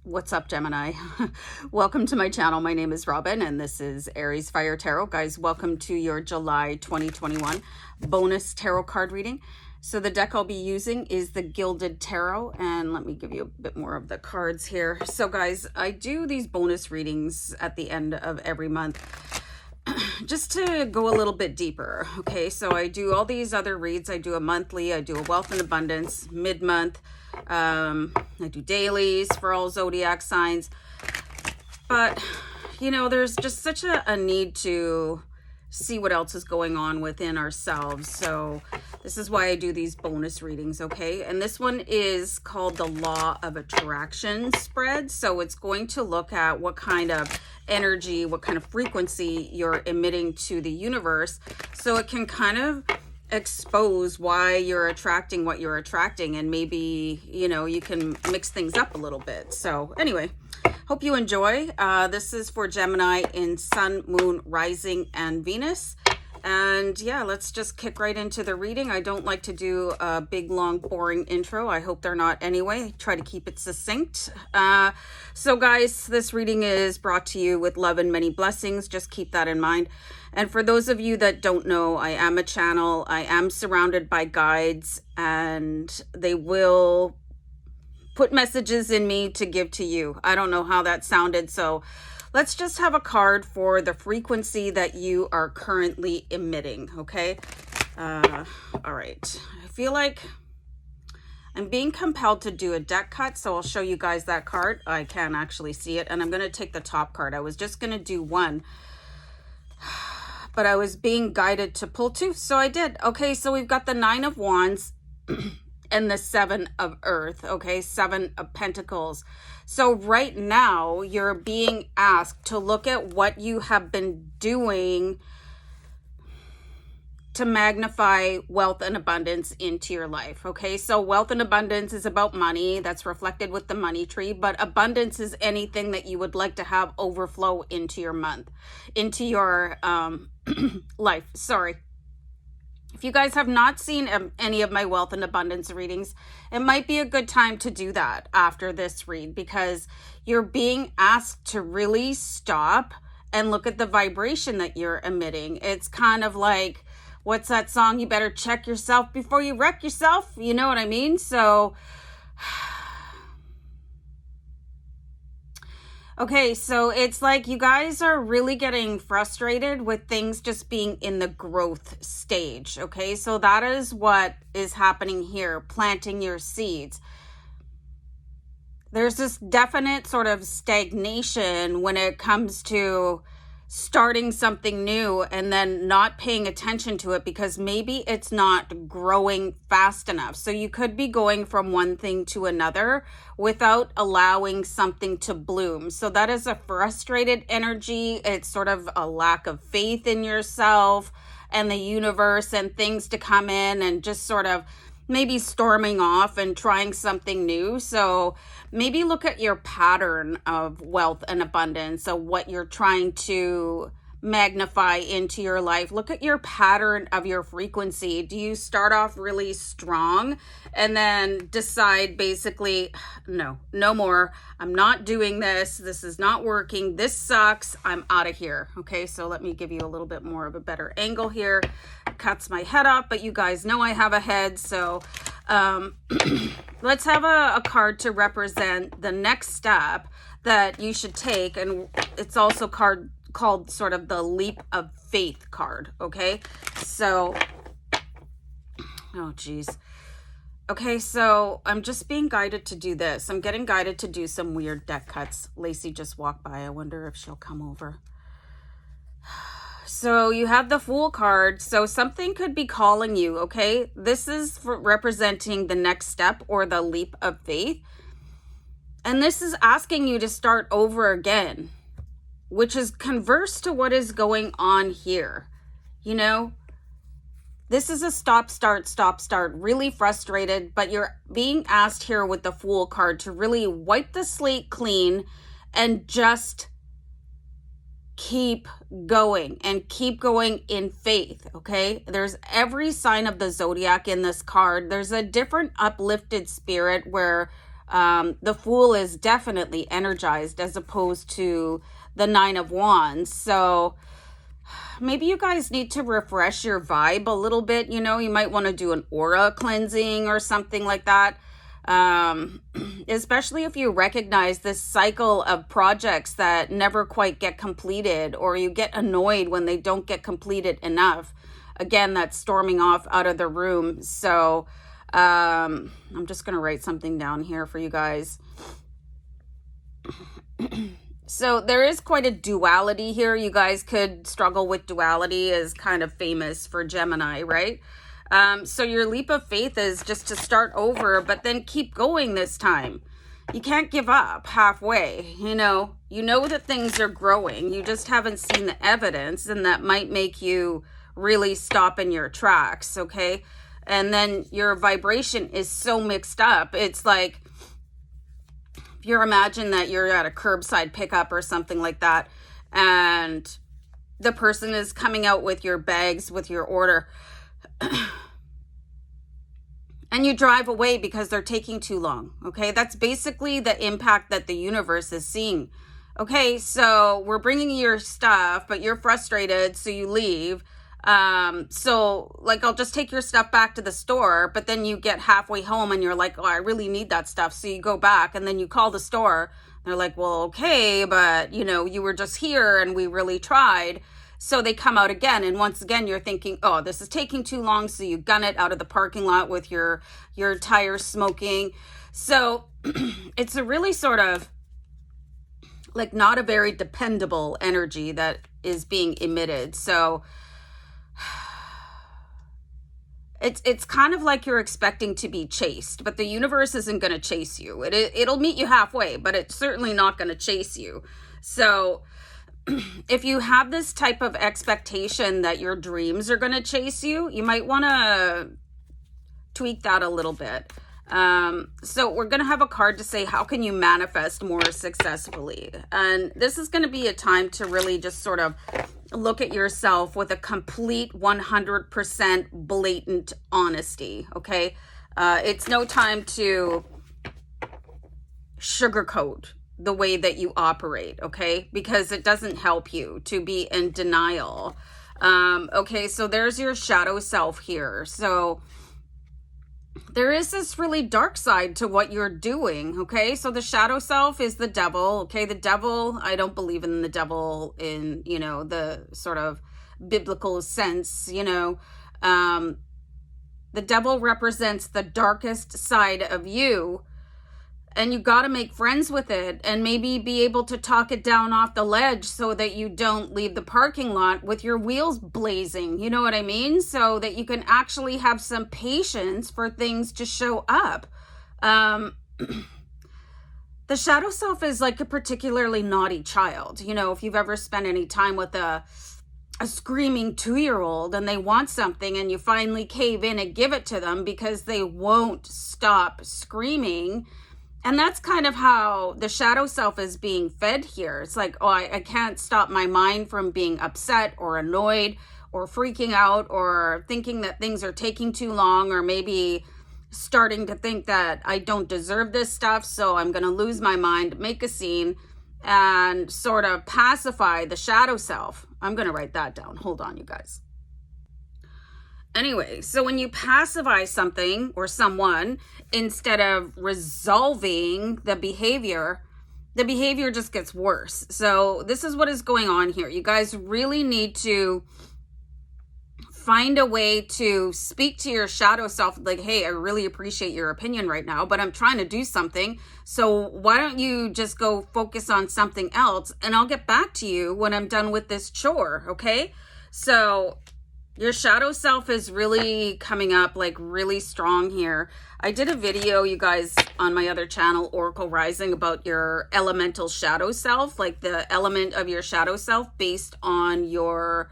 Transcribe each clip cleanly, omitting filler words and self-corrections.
What's up, Gemini? Welcome to my channel. My name is Robin and this is AriesFireTarot. Guys, welcome to your July 2021 bonus tarot card reading. So the deck I'll be using is the Gilded Tarot, and let me give you a bit more of the cards here. So guys, I do these bonus readings at the end of every month just to go a little bit deeper. Okay, so I do all these other reads. I do a monthly, I do a wealth and abundance, mid-month, I do dailies for all zodiac signs. But you know, there's just such a need to see what else is going on within ourselves. So this is why I do these bonus readings, okay? And this one is called the Law of Attraction spread. So it's going to look at what kind of energy, what kind of frequency you're emitting to the universe, so it can kind of expose why you're attracting what you're attracting, and maybe, you know, you can mix things up a little bit. So anyway, hope you enjoy. This is for Gemini in Sun, Moon, Rising, and Venus. And yeah, let's just kick right into the reading. I don't like to do a big, long, boring intro. I hope they're not anyway. I try to keep it succinct. So guys, this reading is brought to you with love and many blessings. Just keep that in mind. And for those of you that don't know, I am a channel. I am surrounded by guides, and they will put messages in me to give to you. I don't know how that sounded, so let's just have a card for the frequency that you are currently emitting, okay? All right. I feel like I'm being compelled to do a deck cut, so I'll show you guys that card. I can actually see it, and I'm going to take the top card. I was just going to do one, but I was being guided to pull two, so I did. Okay, so we've got the Nine of Wands and the Seven of Earth, okay? Seven of Pentacles. So right now, you're being asked to look at what you have been doing to magnify wealth and abundance into your life, okay? So wealth and abundance is about money. That's reflected with the money tree, but abundance is anything that you would like to have overflow into your month, into your life, sorry. If you guys have not seen any of my wealth and abundance readings, it might be a good time to do that after this read, because you're being asked to really stop and look at the vibration that you're emitting. It's kind of like, what's that song? You better check yourself before you wreck yourself. You know what I mean? So, okay, so it's like you guys are really getting frustrated with things just being in the growth stage, okay? So that is what is happening here, planting your seeds. There's this definite sort of stagnation when it comes to starting something new and then not paying attention to it because maybe it's not growing fast enough. So you could be going from one thing to another without allowing something to bloom. So that is a frustrated energy. It's sort of a lack of faith in yourself and the universe and things to come in and just sort of maybe storming off and trying something new. So maybe look at your pattern of wealth and abundance, so what you're trying to magnify into your life. Look at your pattern of your frequency. Do you start off really strong and then decide basically, no more, I'm not doing this, this is not working, this sucks, I'm out of here? Okay, so let me give you a little bit more of a better angle here. Cuts my head off, but you guys know I have a head, so let's have a card to represent the next step that you should take, and it's also called sort of the Leap of Faith card, okay? So, oh geez. Okay, so I'm just being guided to do this. I'm getting guided to do some weird deck cuts. Lacey just walked by. I wonder if she'll come over. So you have the Fool card. So something could be calling you, okay? This is for representing the next step or the leap of faith. And this is asking you to start over again, which is converse to what is going on here. You know, this is a stop, start, really frustrated, but you're being asked here with the Fool card to really wipe the slate clean and just keep going and keep going in faith, okay? There's every sign of the zodiac in this card. There's a different uplifted spirit where The Fool is definitely energized as opposed to the Nine of Wands. So maybe you guys need to refresh your vibe a little bit. You know, you might want to do an aura cleansing or something like that. Especially if you recognize this cycle of projects that never quite get completed, or you get annoyed when they don't get completed enough. Again, that's storming off out of the room. So I'm just going to write something down here for you guys. So there is quite a duality here. You guys could struggle with duality, is kind of famous for Gemini, right? So your leap of faith is just to start over, but then keep going this time. You can't give up halfway. You know that things are growing. You just haven't seen the evidence, and that might make you really stop in your tracks, okay? And then your vibration is so mixed up. It's like, if you imagine that you're at a curbside pickup or something like that, and the person is coming out with your bags, with your order, and you drive away because they're taking too long, okay? That's basically the impact that the universe is seeing. Okay, so we're bringing you your stuff, but you're frustrated, so you leave. So like, I'll just take your stuff back to the store, but then you get halfway home and you're like, oh, I really need that stuff. So you go back and then you call the store. They're like, well, okay, but you were just here and we really tried. So they come out again. And once again, you're thinking, oh, this is taking too long. So you gun it out of the parking lot with your tires smoking. So it's a really sort of like not a very dependable energy that is being emitted. So it's kind of like you're expecting to be chased, but the universe isn't going to chase you. It'll meet you halfway, but it's certainly not going to chase you. So if you have this type of expectation that your dreams are going to chase you, you might want to tweak that a little bit. So we're going to have a card to say, how can you manifest more successfully? And this is going to be a time to really just sort of look at yourself with a complete 100% blatant honesty. Okay. It's no time to sugarcoat the way that you operate. Okay. Because it doesn't help you to be in denial. Okay. So there's your shadow self here. So there is this really dark side to what you're doing, okay? So the shadow self is the devil, okay? The devil, I don't believe in the devil in, the sort of biblical sense, the devil represents the darkest side of you, and you got to make friends with it and maybe be able to talk it down off the ledge so that you don't leave the parking lot with your wheels blazing. You know what I mean? So that you can actually have some patience for things to show up. The shadow self is like a particularly naughty child. If you've ever spent any time with a screaming 2-year-old and they want something and you finally cave in and give it to them because they won't stop screaming. And that's kind of how the shadow self is being fed here. It's like, oh, I can't stop my mind from being upset or annoyed or freaking out or thinking that things are taking too long, or maybe starting to think that I don't deserve this stuff. So I'm going to lose my mind, make a scene, and sort of pacify the shadow self. I'm going to write that down. Hold on, you guys. Anyway, so when you pacify something or someone, instead of resolving the behavior just gets worse. So this is what is going on here. You guys really need to find a way to speak to your shadow self, like, hey, I really appreciate your opinion right now, but I'm trying to do something. So why don't you just go focus on something else, and I'll get back to you when I'm done with this chore, okay? So your shadow self is really coming up like really strong here. I did a video, you guys, on my other channel, Oracle Rising, about your elemental shadow self, like the element of your shadow self based on your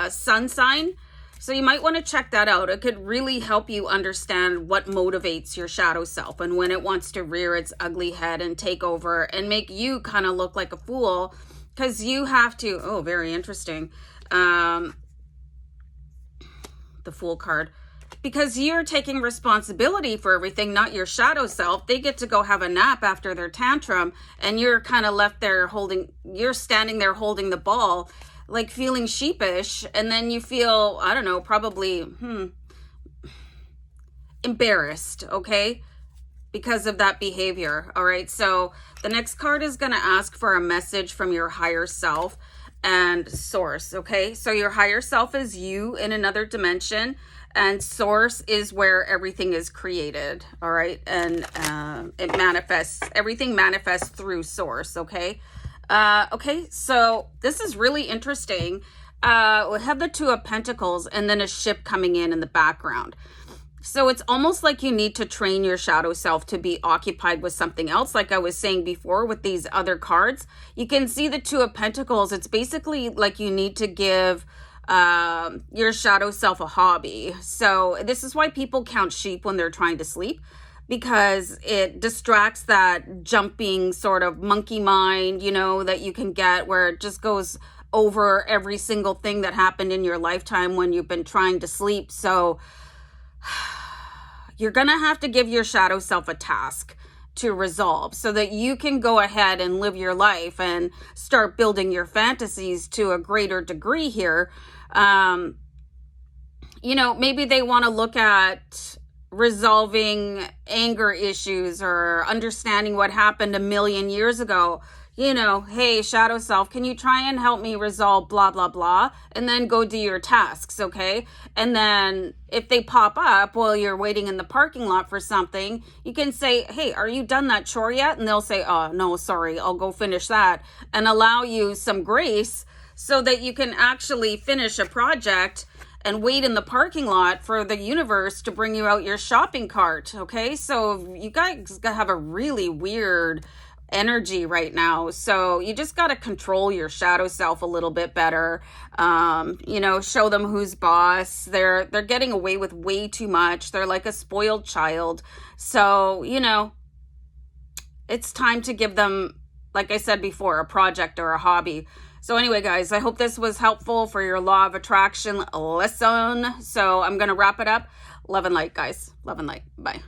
sun sign. So you might want to check that out. It could really help you understand what motivates your shadow self and when it wants to rear its ugly head and take over and make you kind of look like a fool, because you have to, oh, very interesting. The Fool card. because you're taking responsibility for everything, not your shadow self. They get to go have a nap after their tantrum, and you're kind of left there you're standing there holding the ball, like feeling sheepish, and then you feel, I don't know, probably embarrassed, okay, because of that behavior. All right, so the next card is going to ask for a message from your higher self and source, okay? So your higher self is you in another dimension, and source is where everything is created, all right? And it manifests, everything manifests through source, okay? Okay, so this is really interesting. We have the Two of Pentacles and then a ship coming in the background. So it's almost like you need to train your shadow self to be occupied with something else. Like I was saying before with these other cards, you can see the Two of Pentacles. It's basically like you need to give your shadow self a hobby. So this is why people count sheep when they're trying to sleep, because it distracts that jumping sort of monkey mind, you know, that you can get, where it just goes over every single thing that happened in your lifetime when you've been trying to sleep. So you're gonna have to give your shadow self a task to resolve so that you can go ahead and live your life and start building your fantasies to a greater degree here. You know, maybe they want to look at resolving anger issues or understanding what happened a million years ago. You know, hey, shadow self, can you try and help me resolve blah, blah, blah? And then go do your tasks, okay? And then if they pop up while you're waiting in the parking lot for something, you can say, hey, are you done that chore yet? And they'll say, oh, no, sorry, I'll go finish that, and allow you some grace so that you can actually finish a project and wait in the parking lot for the universe to bring you out your shopping cart, okay? So you guys have a really weird energy right now, so you just got to control your shadow self a little bit better. You know, show them who's boss. They're getting away with way too much. They're like a spoiled child. So, you know, it's time to give them, like I said before, a project or a hobby. So anyway, guys, I hope this was helpful for your law of attraction lesson. So I'm going to wrap it up. Love and light, guys. Love and light. Bye.